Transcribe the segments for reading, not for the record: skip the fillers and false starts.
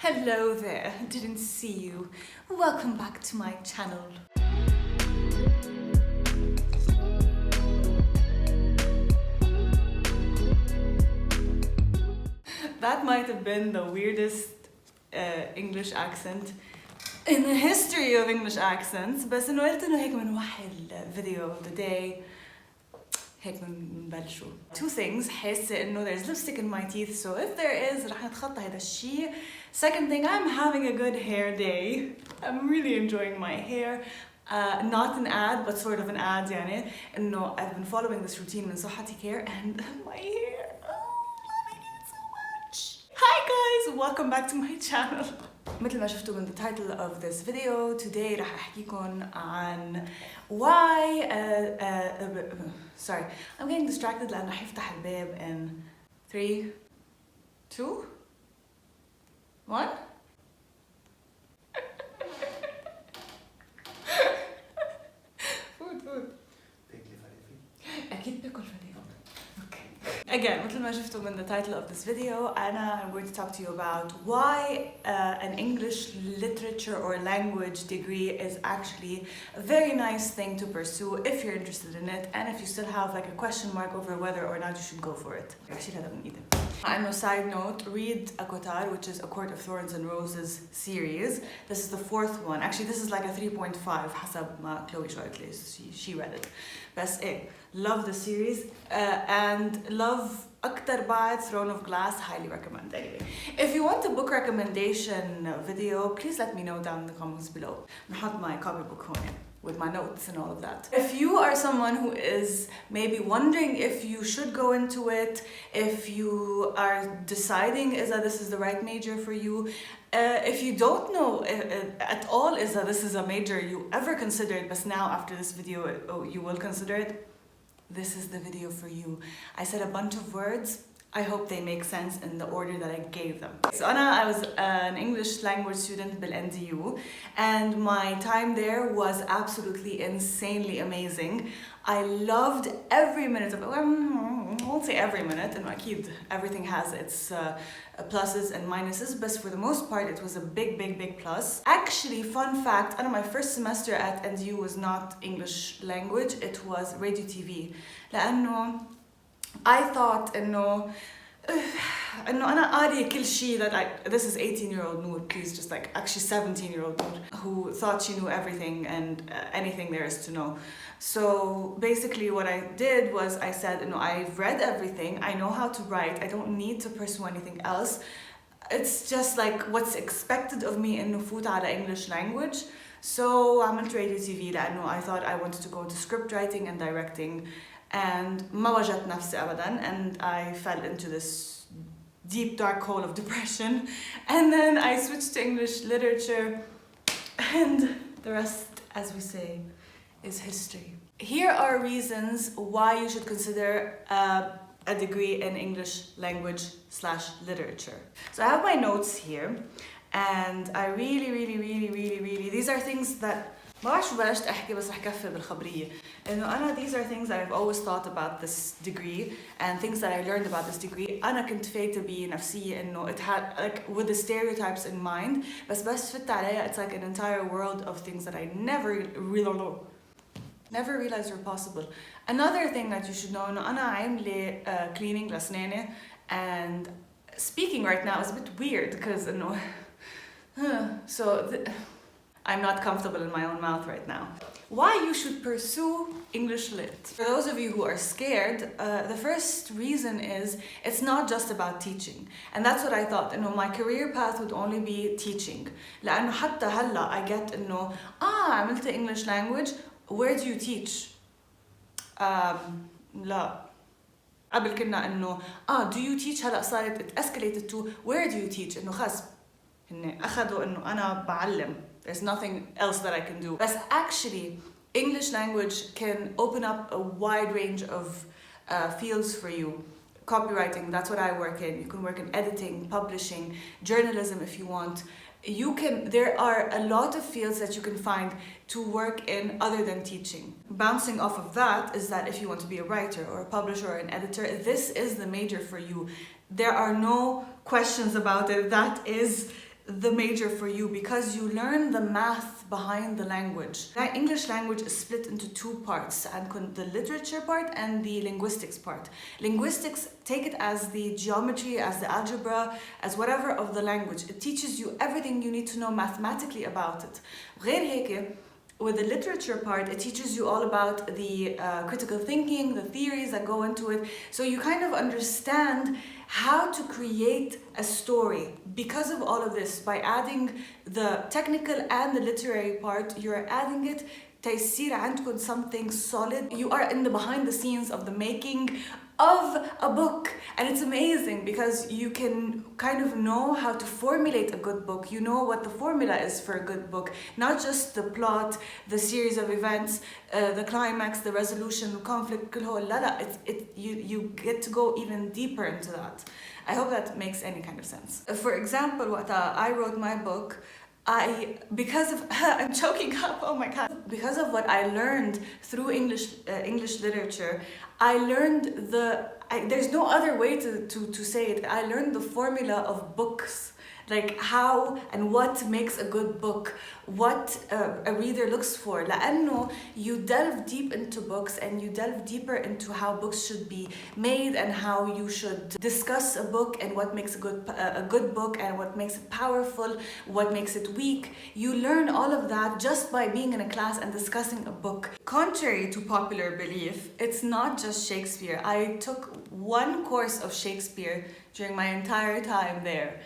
Hello there, didn't see you. Welcome back to my channel. That might have been the weirdest English accent in the history of English accents, بس إنه قلت إنه هيك بنوحي الفيديو of the day. هيك بنبلشوا. Two things حاسة إنه there's lipstick in my teeth, so if there is رح نتخطى هذا الشيء. Second thing, I'm having a good hair day. I'm really enjoying my hair. Not an ad, but sort of an ad يعني إنه I've been following this routine من صحتي care and my hair. Loving it so much. Hi guys, welcome back to my channel. مثل ما شفتوا من the title of this video, today رح أحكيكم عن why sorry, I'm getting distracted لأنه رح يفتح الباب in 3, 2, 1. food. أكيد باكل فلافل. Again, مثل ما شفتوا من the title of this video, I'm going to talk to you about why an English literature or language degree is actually a very nice thing to pursue if you're interested in it, and if you still have like a question mark over whether or not you should go for it. On a side note, read Akotar, which is A Court of Thorns and Roses series. This is the 4th one. Actually, this is like a 3.5 حسب ما Chloe showed it. She read it. بس love the series and love أكتر بعد Throne of Glass. Highly recommend. Anyway, if you want a book recommendation video, please let me know down in the comments below. نحط my copybook هون with my notes and all of that. If you are someone who is maybe wondering if you should go into it, if you are deciding is that this is the right major for you, if you don't know at all is that this is a major you ever considered, but now after this video you will consider it, this is the video for you. I said a bunch of words. I hope they make sense in the order that I gave them. So I was an English language student at NDU, and my time there was absolutely insanely amazing. I loved every minute of it. I won't say every minute, and أكيد everything has its pluses and minuses, but for the most part it was a big plus. Actually, fun fact, my first semester at NDU was not English language, it was radio TV. لأنه I thought إنه أنا قاري كل شيء that this is 18-year-old Noor, please, just like actually 17-year-old Noor, who thought she knew everything and anything there is to know. So basically what I did was I said, I've read everything, I know how to write, I don't need to pursue anything else. It's just like what's expected of me إنه فوت على English language. So عملت radio TV لأنه I thought I wanted to go into script writing and directing. And ما وجدت نفسي أبداً, and I fell into this deep dark hole of depression, and then I switched to English literature, and the rest, as we say, is history. Here are reasons why you should consider a degree in English language / literature. So I have my notes here, and I really these are things that ما بعرف شو بلشت أحكي بس رح كفي بالخبرية إنه these are things that I've always thought about this degree and things that I learned about this degree. أنا كنت فايتة بنفسية إنه it had like with the stereotypes in mind, بس فت عليها it's like an entire world of things that I never realized were possible. Another thing that you should know إنه أنا عاملة cleaning لأسناني, and speaking right now is a bit weird because إنه I'm not comfortable in my own mouth right now. Why you should pursue English Lit? For those of you who are scared, the first reason is it's not just about teaching. And that's what I thought. My career path would only be teaching. لأنه حتى هلا I get إنه عملت English language, where do you teach? لا. قبل كنا إنه do you teach, هلا صارت it escalated to where do you teach? إنه خلاص هن أخذوا إنه أنا بعلم. There's nothing else that I can do. But actually, English language can open up a wide range of fields for you. Copywriting, that's what I work in. You can work in editing, publishing, journalism if you want. There are a lot of fields that you can find to work in other than teaching. Bouncing off of that is that if you want to be a writer or a publisher or an editor, this is the major for you. There are no questions about it. That is the major for you because you learn the math behind the language. That English language is split into two parts, and the literature part and the linguistics part. Linguistics, take it as the geometry, as the algebra, as whatever of the language. It teaches you everything you need to know mathematically about it. غير هيك, with the literature part, it teaches you all about the critical thinking, the theories that go into it. So you kind of understand how to create a story. Because of all of this, by adding the technical and the literary part, you're adding it تيصير عندكم something solid. You are in the behind the scenes of the making of a book, and it's amazing because you can kind of know how to formulate a good book. You know what the formula is for a good book, not just the plot, the series of events, the climax, the resolution, the conflict. You get to go even deeper into that. I hope that makes any kind of sense. For example, what I wrote my book, because of I'm choking up, oh my god, because of what I learned through English literature, I learned there's no other way to say it. I learned the formula of books, like how and what makes a good book, what a reader looks for. لأنه you delve deep into books and you delve deeper into how books should be made and how you should discuss a book and what makes a good book and what makes it powerful, what makes it weak. You learn all of that just by being in a class and discussing a book. Contrary to popular belief, it's not just Shakespeare. I took one course of Shakespeare during my entire time there.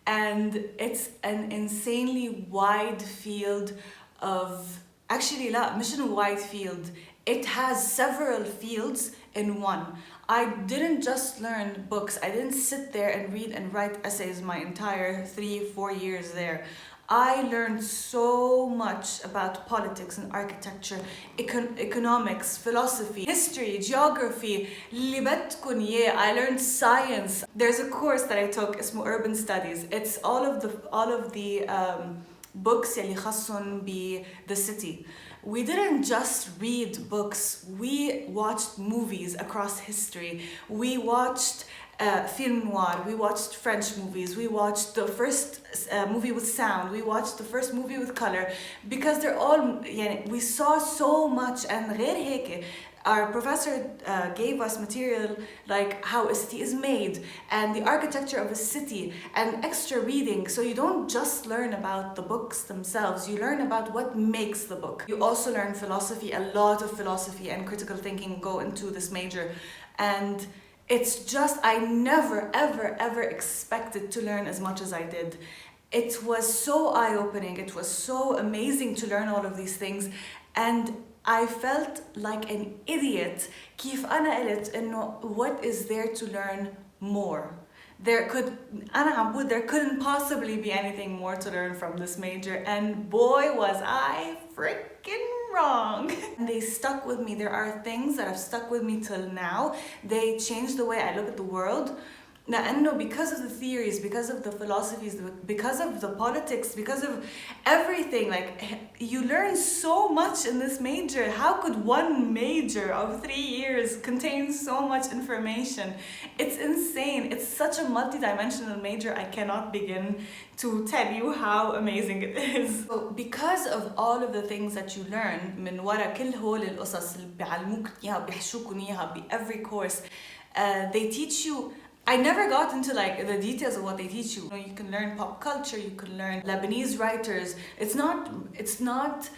And it's an insanely wide field of, actually لا مش a wide field, it has several fields in one. I didn't just learn books, I didn't sit there and read and write essays my entire 3-4 years there. I learned so much about politics and architecture, economics, philosophy, history, geography. اللي بدكن إياه. I learned science. There's a course that I took اسمه Urban Studies. It's all of the books اللي خاصهم the city. We didn't just read books, we watched movies across history. We watched film noir, we watched French movies, we watched the first movie with sound, we watched the first movie with color, because they're all, we saw so much. And غير هيك, our professor gave us material like how a city is made and the architecture of a city and extra reading. So you don't just learn about the books themselves, you learn about what makes the book. You also learn philosophy, a lot of philosophy and critical thinking go into this major. And it's just, I never, ever expected to learn as much as I did. It was so eye-opening, it was so amazing to learn all of these things. And I felt like an idiot. كيف أنا قلت إنه what is there to learn more? There couldn't possibly be anything more to learn from this major, and boy was I freaking wrong. They stuck with me. There are things that have stuck with me till now. They changed the way I look at the world. لأنه because of the theories, because of the philosophies, because of the politics, because of everything, like you learn so much in this major. How could one major of 3 years contain so much information? It's insane. It's such a multi-dimensional major. I cannot begin to tell you how amazing it is. So because of all of the things that you learn من ورا كل هول القصص اللي بيعلموك إياها بيحشوكوا إياها every course, they teach you. I never got into like the details of what they teach you. You can learn pop culture, you can learn Lebanese writers. It's not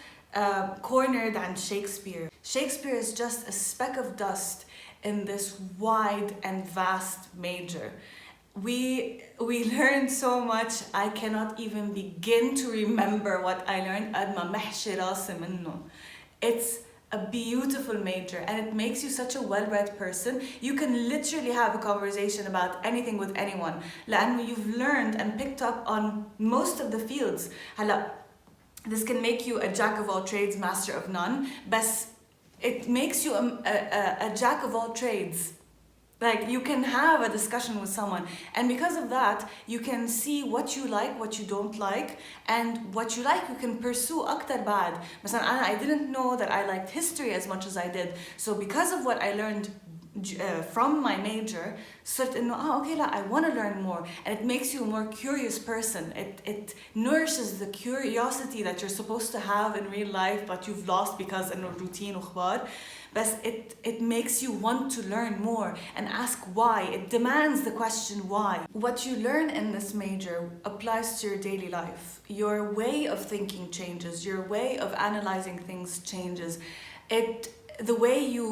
cornered on Shakespeare. Shakespeare is just a speck of dust in this wide and vast major. We learned so much, I cannot even begin to remember what I learned. It's a beautiful major, and it makes you such a well-read person. You can literally have a conversation about anything with anyone. لأنه you've learned and picked up on most of the fields. هلا, this can make you a jack of all trades, master of none, but it makes you a jack of all trades. Like you can have a discussion with someone, and because of that you can see what you like, what you don't like, and what you like you can pursue أكتر بعد. مثلا I didn't know that I liked history as much as I did, so because of what I learned from my major صرت إنه okay لا I want to learn more, and it makes you a more curious person. It nourishes the curiosity that you're supposed to have in real life but you've lost because إنه routine وخبار. But it makes you want to learn more and ask why. It demands the question why. What you learn in this major applies to your daily life. Your way of thinking changes. Your way of analyzing things changes. The way you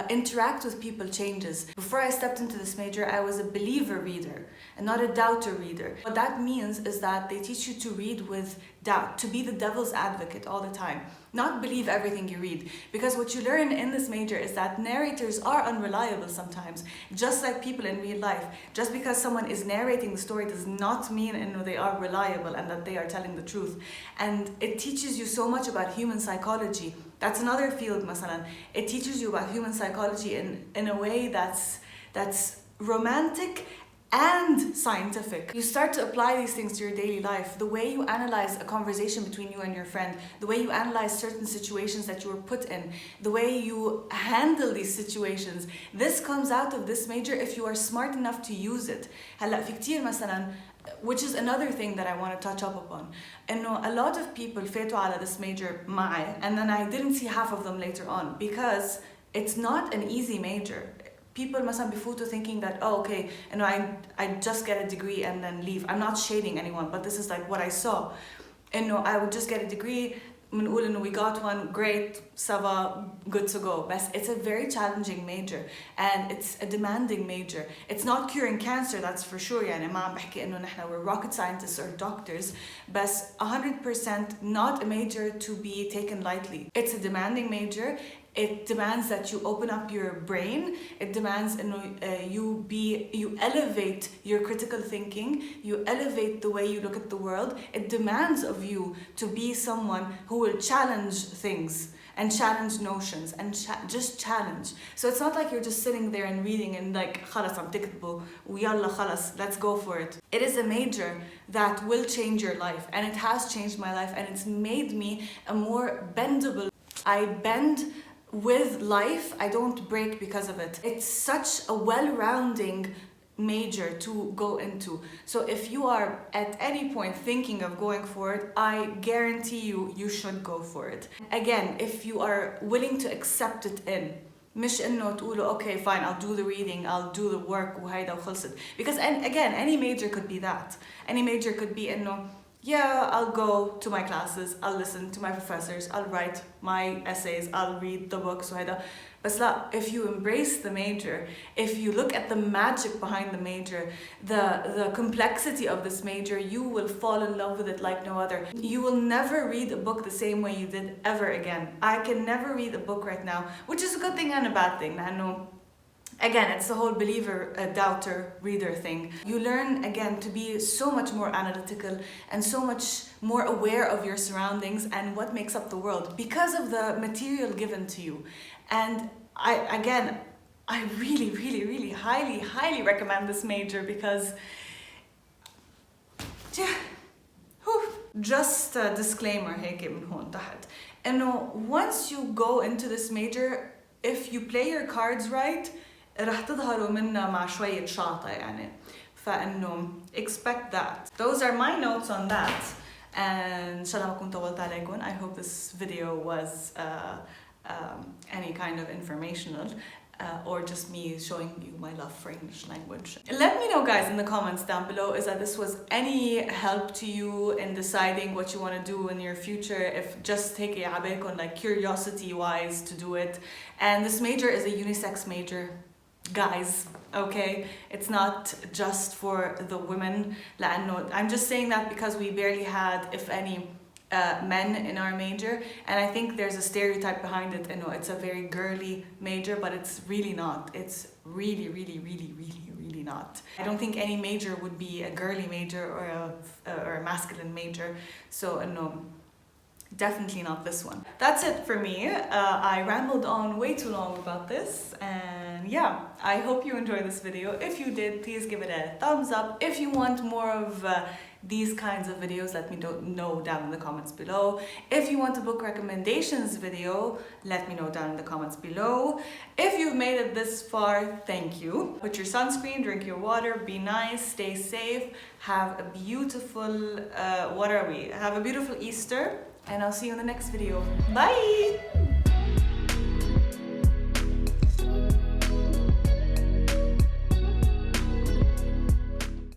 interact with people changes. Before I stepped into this major, I was a believer reader and not a doubter reader. What that means is that they teach you to read with doubt, to be the devil's advocate all the time, not believe everything you read. Because what you learn in this major is that narrators are unreliable sometimes, just like people in real life. Just because someone is narrating the story does not mean they are reliable and that they are telling the truth. And it teaches you so much about human psychology. That's another field, masalan. It teaches you about human psychology in a way that's romantic and scientific. You start to apply these things to your daily life. The way you analyze a conversation between you and your friend, the way you analyze certain situations that you were put in, the way you handle these situations. This comes out of this major if you are smart enough to use it. هلا في كتير مثلا, which is another thing that I want to touch up upon. A lot of people فاتوا على this major معي, and then I didn't see half of them later on because it's not an easy major. People مثلا بفوتوا thinking that okay, I just get a degree and then leave. I'm not shading anyone, but this is like what I saw. I would just get a degree, بنقول إنه we got one, great, ça va, good to go. But it's a very challenging major and it's a demanding major. It's not curing cancer, that's for sure. يعني ما عم بحكي إنه نحن we're rocket scientists or doctors, but 100% not a major to be taken lightly. It's a demanding major. It demands that you open up your brain. It demands you elevate your critical thinking. You elevate the way you look at the world. It demands of you to be someone who will challenge things and challenge notions and just challenge. So it's not like you're just sitting there and reading and like خلاص عم تكتبوا ويلا خلاص, let's go for it. It is a major that will change your life, and it has changed my life, and it's made me a more bendable. I bend with life. I don't break because of it. It's such a well-rounding major to go into. So if you are at any point thinking of going for it, I guarantee you should go for it. Again, if you are willing to accept it in, مش إنه تقولوا okay fine, I'll do the reading, I'll do the work وهيدا وخلصت. Because again, any major could be that. Any major could be إنه yeah, I'll go to my classes, I'll listen to my professors, I'll write my essays, I'll read the books وهيدا. But if you embrace the major, if you look at the magic behind the major, the complexity of this major, you will fall in love with it like no other. You will never read a book the same way you did ever again. I can never read a book right now, which is a good thing and a bad thing. لأنه again, it's the whole believer, doubter, reader thing. You learn, again, to be so much more analytical and so much more aware of your surroundings and what makes up the world because of the material given to you. And I really, really, really highly, highly recommend this major because just a disclaimer هيك من هون تحت إنه once you go into this major, if you play your cards right, رح تظهروا منها مع شوية شاطة يعني. فإنه expect that. Those are my notes on that. And إن شاء الله ما كنت طولت عليكم. I hope this video was any kind of informational or just me showing you my love for English language. Let me know, guys, in the comments down below is that this was any help to you in deciding what you want to do in your future, if just take it عليكم like curiosity wise to do it. And this major is a unisex major, guys, okay? It's not just for the women. I'm just saying that because we barely had, if any, men in our major, and I think there's a stereotype behind it. It's a very girly major, but it's really not. It's really, really, really, really, really not. I don't think any major would be a girly major or a masculine major. So no, definitely not this one. That's it for me. I rambled on way too long about this, and yeah, I hope you enjoyed this video. If you did, please give it a thumbs up. If you want more of these kinds of videos, let me know down in the comments below. If you want a book recommendations video, let me know down in the comments below. If you've made it this far, thank you. Put your sunscreen, drink your water, be nice, stay safe, have a beautiful, Have a beautiful Easter, and I'll see you in the next video. Bye!